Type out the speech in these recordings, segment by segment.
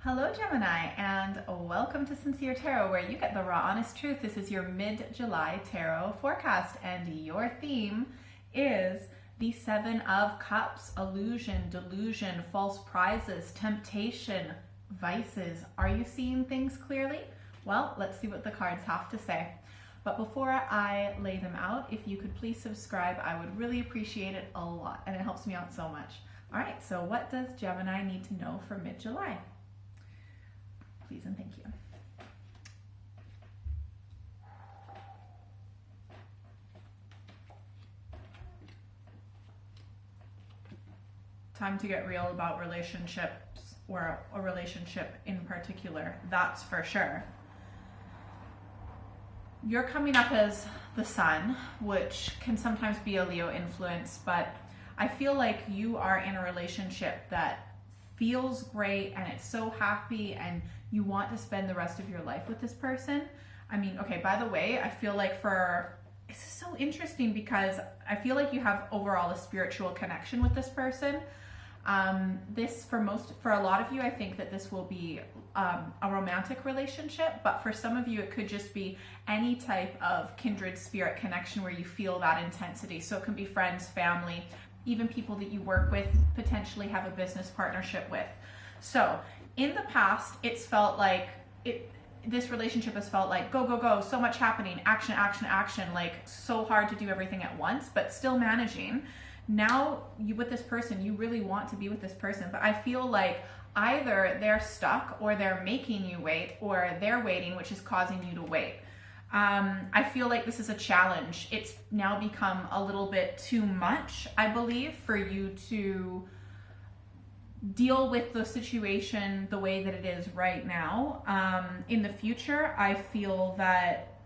Hello Gemini, and welcome to Sincere Tarot, where you get the raw honest truth. This is your mid-July tarot forecast, and your theme is the Seven of Cups: illusion, delusion, false prizes, temptation, vices. Are you seeing things clearly? Well, let's see what the cards have to say. But before I lay them out, if you could please subscribe, I would really appreciate it a lot, and it helps me out so much. All right, so what does Gemini need to know for mid-July? Please and thank you. Time to get real about relationships, or a relationship in particular, that's for sure. You're coming up as the sun, which can sometimes be a Leo influence, but I feel like you are in a relationship that feels great and it's so happy and you want to spend the rest of your life with this person. I mean, okay, by the way, I feel like it's so interesting because I feel like you have overall a spiritual connection with this person. For a lot of you, I think that this will be a romantic relationship, but for some of you, it could just be any type of kindred spirit connection where you feel that intensity. So it can be friends, family, even people that you work with, potentially have a business partnership with. So in the past, it's felt like this relationship has felt like go, go, go, so much happening, action, action, action, like so hard to do everything at once, but still managing. Now with this person, you really want to be with this person, but I feel like either they're stuck or they're making you wait, or they're waiting, which is causing you to wait. I feel like this is a challenge. It's now become a little bit too much, I believe, for you to deal with the situation the way that it is right now. In the future, I feel that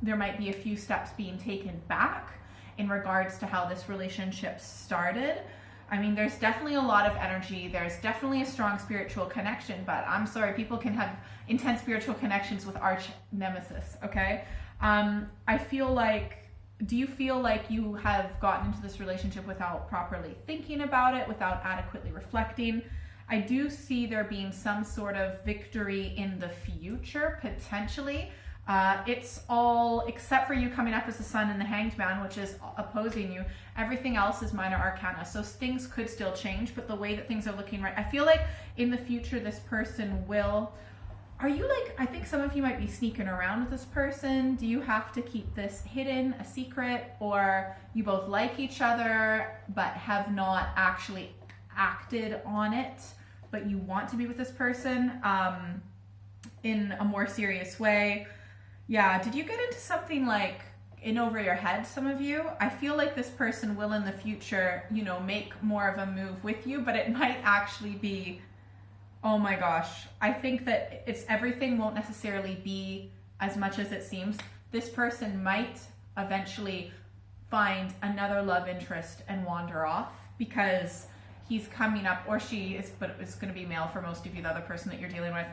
there might be a few steps being taken back in regards to how this relationship started. I mean, there's definitely a lot of energy. There's definitely a strong spiritual connection, but I'm sorry, people can have intense spiritual connections with arch nemesis, okay? I feel like, do you feel like you have gotten into this relationship without properly thinking about it, without adequately reflecting? I do see there being some sort of victory in the future, potentially. It's all, except for you coming up as the sun and the hanged man, which is opposing you, everything else is minor arcana. So things could still change, but the way that things are looking right, I feel like in the future, this person will, I think some of you might be sneaking around with this person. Do you have to keep this hidden, a secret, or you both like each other, but have not actually acted on it, but you want to be with this person in a more serious way? Yeah, did you get into something like in over your head, some of you? I feel like this person will in the future, make more of a move with you, but it might actually be, oh my gosh, I think that everything won't necessarily be as much as it seems. This person might eventually find another love interest and wander off because he's coming up, or she is, but it's going to be male for most of you, the other person that you're dealing with,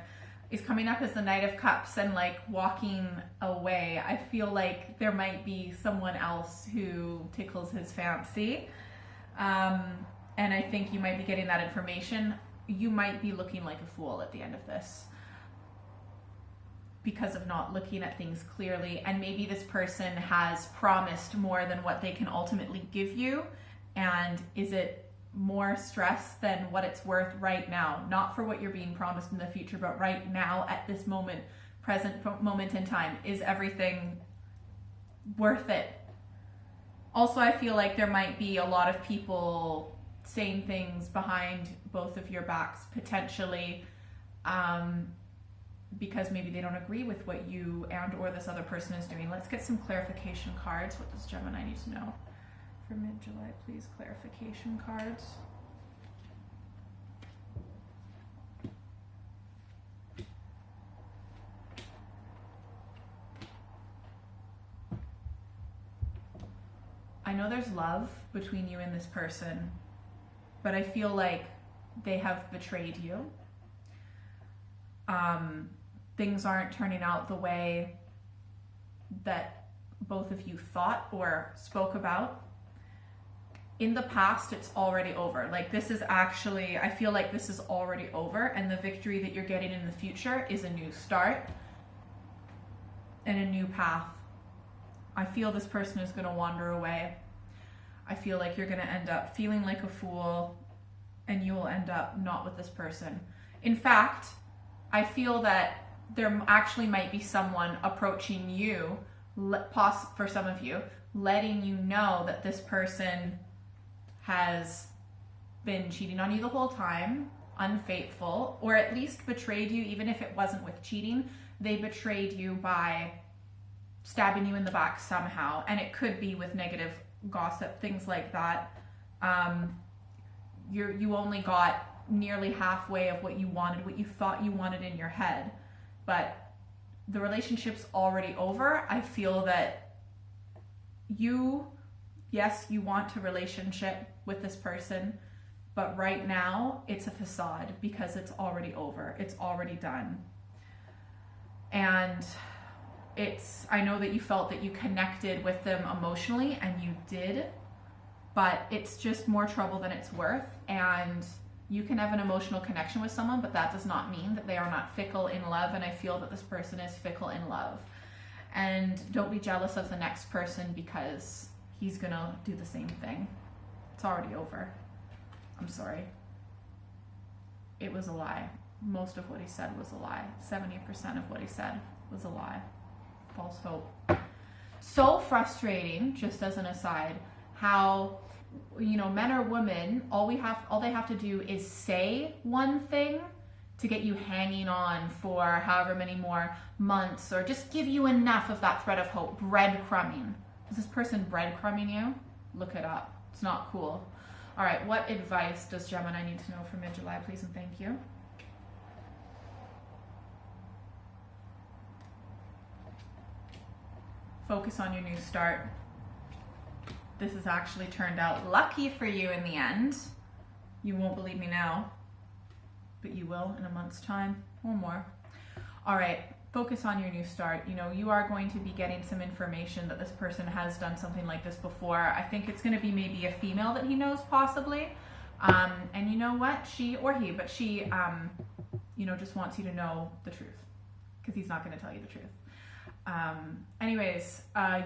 is coming up as the Knight of Cups and like walking away. I feel like there might be someone else who tickles his fancy. And I think you might be getting that information. You might be looking like a fool at the end of this because of not looking at things clearly. And maybe this person has promised more than what they can ultimately give you. And is it more stress than what it's worth right now? Not for what you're being promised in the future, but right now at this present moment in time. Is everything worth it? Also, I feel like there might be a lot of people saying things behind both of your backs, potentially, because maybe they don't agree with what you and or this other person is doing. Let's get some clarification cards. What does Gemini need to know for mid-July, please? Clarification cards. I know there's love between you and this person, but I feel like they have betrayed you. Things aren't turning out the way that both of you thought or spoke about. in the past, it's already over. Like this is actually, I feel like this is already over, and the victory that you're getting in the future is a new start and a new path. I feel this person is going to wander away. I feel like you're going to end up feeling like a fool, and you will end up not with this person. In fact, I feel that there actually might be someone approaching you, for some of you, letting you know that this person has been cheating on you the whole time, unfaithful, or at least betrayed you. Even if it wasn't with cheating, they betrayed you by stabbing you in the back somehow. And it could be with negative gossip, things like that. You only got nearly halfway of what you wanted, what you thought you wanted in your head, but the relationship's already over. I feel that yes, you want a relationship with this person, but right now it's a facade because it's already over. It's already done. And I know that you felt that you connected with them emotionally, and you did, but it's just more trouble than it's worth. And you can have an emotional connection with someone, but that does not mean that they are not fickle in love. And I feel that this person is fickle in love. And don't be jealous of the next person because he's gonna do the same thing. It's already over. I'm sorry. It was a lie. Most of what he said was a lie. 70% of what he said was a lie. False hope. So frustrating, just as an aside, how, men or women, all they have to do is say one thing to get you hanging on for however many more months, or just give you enough of that thread of hope. Breadcrumbing. Is this person breadcrumbing you? Look it up. It's not cool. All right, what advice does Gemini need to know for mid-July, please and thank you? Focus on your new start. This has actually turned out lucky for you in the end. You won't believe me now, but you will in a month's time or more. All right, focus on your new start. You are going to be getting some information that this person has done something like this before. I think it's going to be maybe a female that he knows, possibly. And you know what? She just wants you to know the truth, because he's not going to tell you the truth.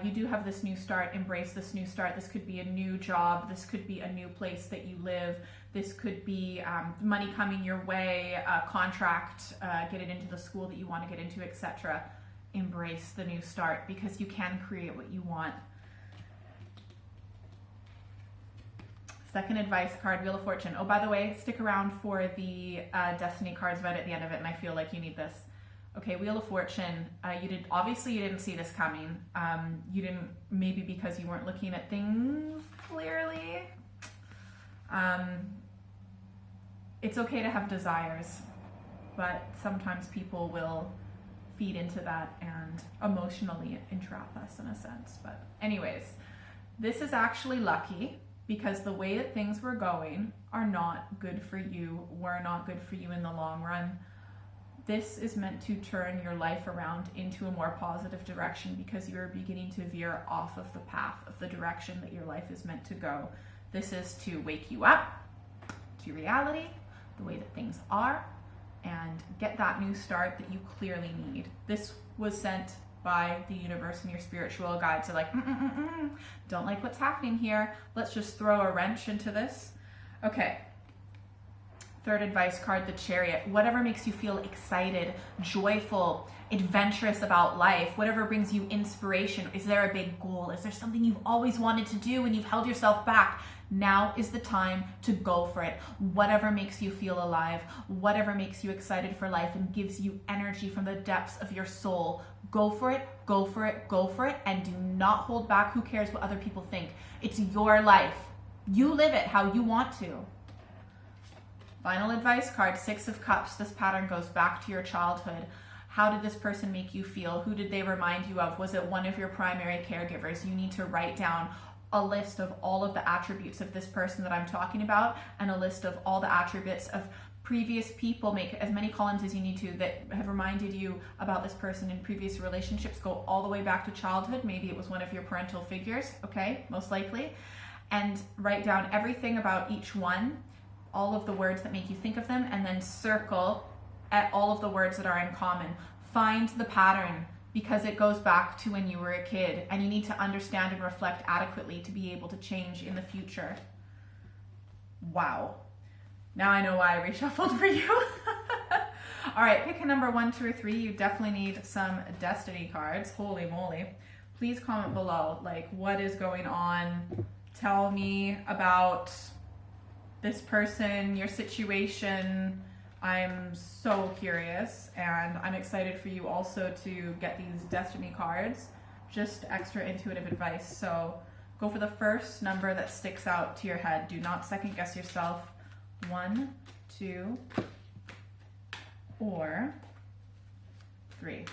You do have this new start. Embrace this new start. This could be a new job. This could be a new place that you live. This could be money coming your way, a contract, get it into the school that you want to get into, etc. Embrace the new start, because you can create what you want. Second advice card, Wheel of Fortune. Oh, by the way, stick around for the Destiny cards right at the end of it, and I feel like you need this. Okay, Wheel of Fortune. You didn't see this coming. You didn't, maybe because you weren't looking at things clearly. It's okay to have desires, but sometimes people will feed into that and emotionally entrap us in a sense. But anyways, this is actually lucky, because the way that things were going are not good for you, were not good for you in the long run. This is meant to turn your life around into a more positive direction, because you're beginning to veer off of the path of the direction that your life is meant to go. This is to wake you up to reality, the way that things are, and get that new start that you clearly need. This was sent by the universe and your spiritual guide to don't like what's happening here. Let's just throw a wrench into this. Okay. Third advice card, the Chariot. Whatever makes you feel excited, joyful, adventurous about life, whatever brings you inspiration. Is there a big goal? Is there something you've always wanted to do and you've held yourself back? Now is the time to go for it. Whatever makes you feel alive, whatever makes you excited for life and gives you energy from the depths of your soul, go for it, go for it, go for it, and do not hold back. Who cares what other people think? It's your life. You live it how you want to. Final advice card, Six of Cups. This pattern goes back to your childhood. How did this person make you feel? Who did they remind you of? Was it one of your primary caregivers? You need to write down a list of all of the attributes of this person that I'm talking about, and a list of all the attributes of previous people. Make as many columns as you need to that have reminded you about this person in previous relationships. Go all the way back to childhood. Maybe it was one of your parental figures, okay, most likely. and write down everything about each one, all of the words that make you think of them, and then circle at all of the words that are in common. Find the pattern, because it goes back to when you were a kid, and you need to understand and reflect adequately to be able to change in the future. Wow. Now I know why I reshuffled for you. All right, pick a number 1, 2, or 3. You definitely need some destiny cards. Holy moly. Please comment below, like, what is going on? Tell me about this person, your situation. I'm so curious, and I'm excited for you also to get these destiny cards. Just extra intuitive advice. So go for the first number that sticks out to your head. Do not second guess yourself. 1, 2, or 3.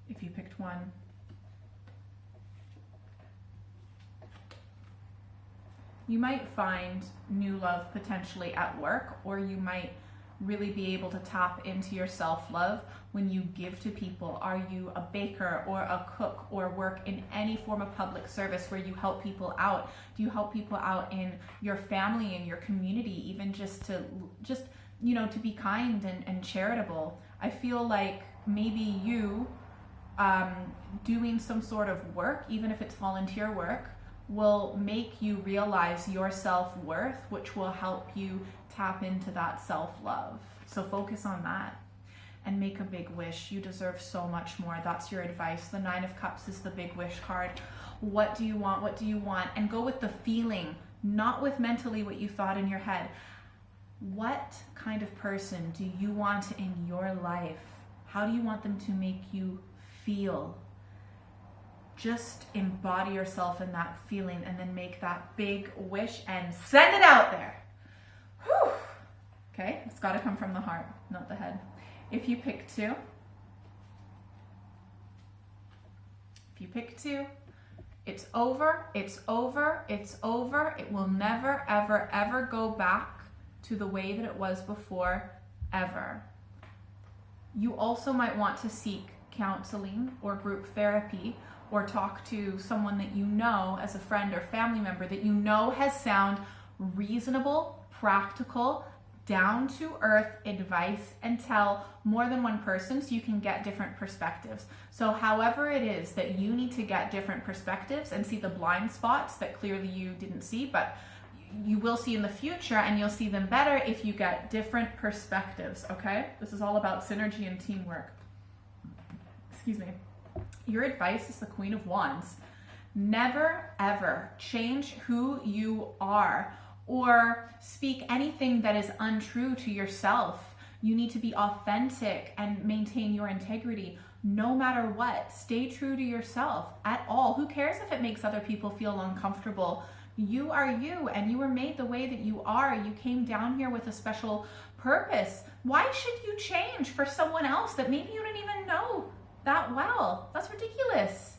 If you picked 1, you might find new love potentially at work, or you might really be able to tap into your self-love when you give to people. Are you a baker or a cook, or work in any form of public service where you help people out? Do you help people out in your family, in your community, even just to be kind and charitable? I feel like maybe you doing some sort of work, even if it's volunteer work, will make you realize your self-worth, which will help you tap into that self-love. So focus on that and make a big wish. You deserve so much more. That's your advice. The 9 of Cups is the big wish card. What do you want? What do you want? And go with the feeling, not with mentally what you thought in your head. What kind of person do you want in your life? How do you want them to make you feel? Just embody yourself in that feeling, and then make that big wish and send it out there. Whew. Okay, it's got to come from the heart, not the head. If you pick 2, it's over, it's over, it's over. It will never, ever, ever go back to the way that it was before, ever. You also might want to seek counseling or group therapy, or talk to someone that you know as a friend or family member that you know has sound reasonable, practical, down to earth advice, and tell more than one person so you can get different perspectives. So however it is that you need to get different perspectives and see the blind spots that clearly you didn't see, but you will see in the future, and you'll see them better if you get different perspectives, okay? This is all about synergy and teamwork. Excuse me. Your advice is the Queen of Wands. Never, ever change who you are or speak anything that is untrue to yourself. You need to be authentic and maintain your integrity no matter what. Stay true to yourself at all. Who cares if it makes other people feel uncomfortable? You are you, and you were made the way that you are. You came down here with a special purpose. Why should you change for someone else that maybe you didn't even know that well? That's ridiculous.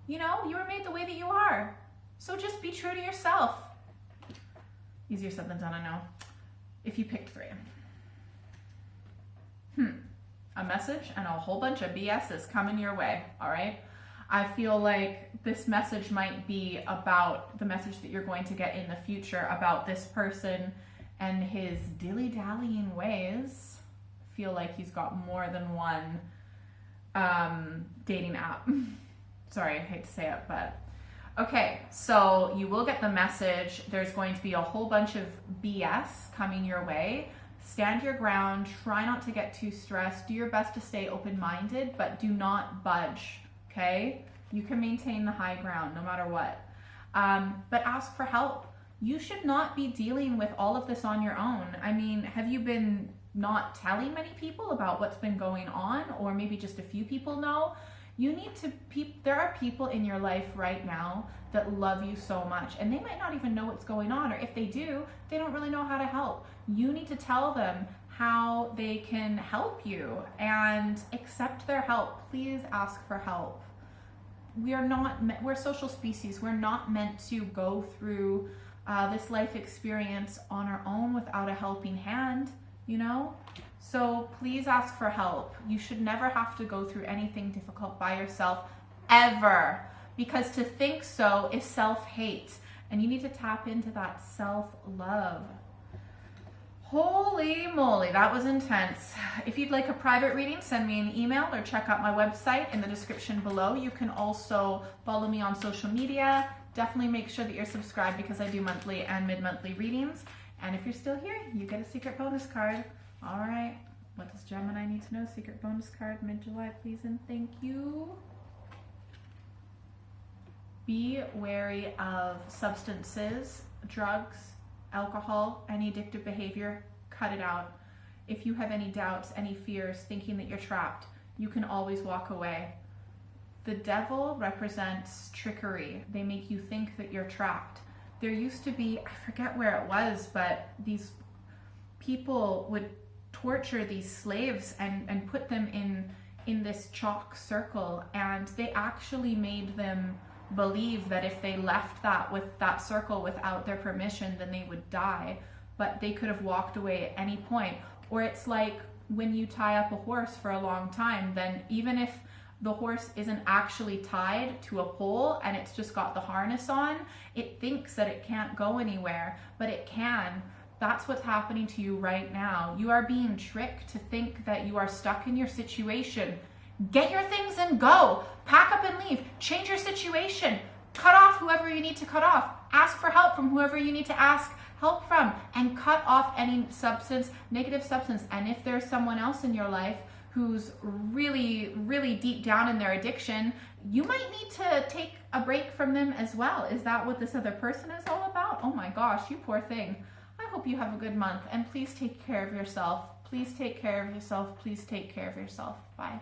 You know, you were made the way that you are. So just be true to yourself. Easier said than done, I know. If you picked 3. A message and a whole bunch of BS is coming your way, all right? I feel like this message might be about the message that you're going to get in the future about this person and his dilly-dallying ways. I feel like he's got more than one dating app. Sorry, I hate to say it, but okay, so you will get the message. There's going to be a whole bunch of BS coming your way. Stand your ground. Try not to get too stressed. Do your best to stay open-minded, but do not budge, okay? You can maintain the high ground no matter what. But ask for help. You should not be dealing with all of this on your own. I mean, have you been not telling many people about what's been going on, or maybe just a few people know? You need to, there are people in your life right now that love you so much, and they might not even know what's going on, or if they do, they don't really know how to help. You need to tell them how they can help you and accept their help. Please ask for help. We're social species. We're not meant to go through this life experience on our own without a helping hand, you know? So please ask for help. You should never have to go through anything difficult by yourself, ever. Because to think so is self-hate. And you need to tap into that self-love. Holy moly, that was intense. If you'd like a private reading, send me an email or check out my website in the description below. You can also follow me on social media. Definitely make sure that you're subscribed because I do monthly and mid-monthly readings. And if you're still here, you get a secret bonus card. All right, what does Gemini need to know? Secret bonus card, mid-July, please and thank you. Be wary of substances, drugs, alcohol, any addictive behavior. Cut it out. If you have any doubts, any fears, thinking that you're trapped, you can always walk away. The devil represents trickery. They make you think that you're trapped. There used to be, I forget where it was, but these people would torture these slaves and put them in this chalk circle, and they actually made them believe that if they left that circle without their permission, then they would die, but they could have walked away at any point. Or it's like when you tie up a horse for a long time, then even if the horse isn't actually tied to a pole and it's just got the harness on, it thinks that it can't go anywhere, but it can. That's what's happening to you right now. You are being tricked to think that you are stuck in your situation. Get your things and go. Pack up and leave. Change your situation. Cut off whoever you need to cut off. Ask for help from whoever you need to ask help from, and cut off any substance, negative substance. And if there's someone else in your life who's really, really deep down in their addiction, you might need to take a break from them as well. Is that what this other person is all about? Oh my gosh, you poor thing. I hope you have a good month, and please take care of yourself. Please take care of yourself. Please take care of yourself. Bye.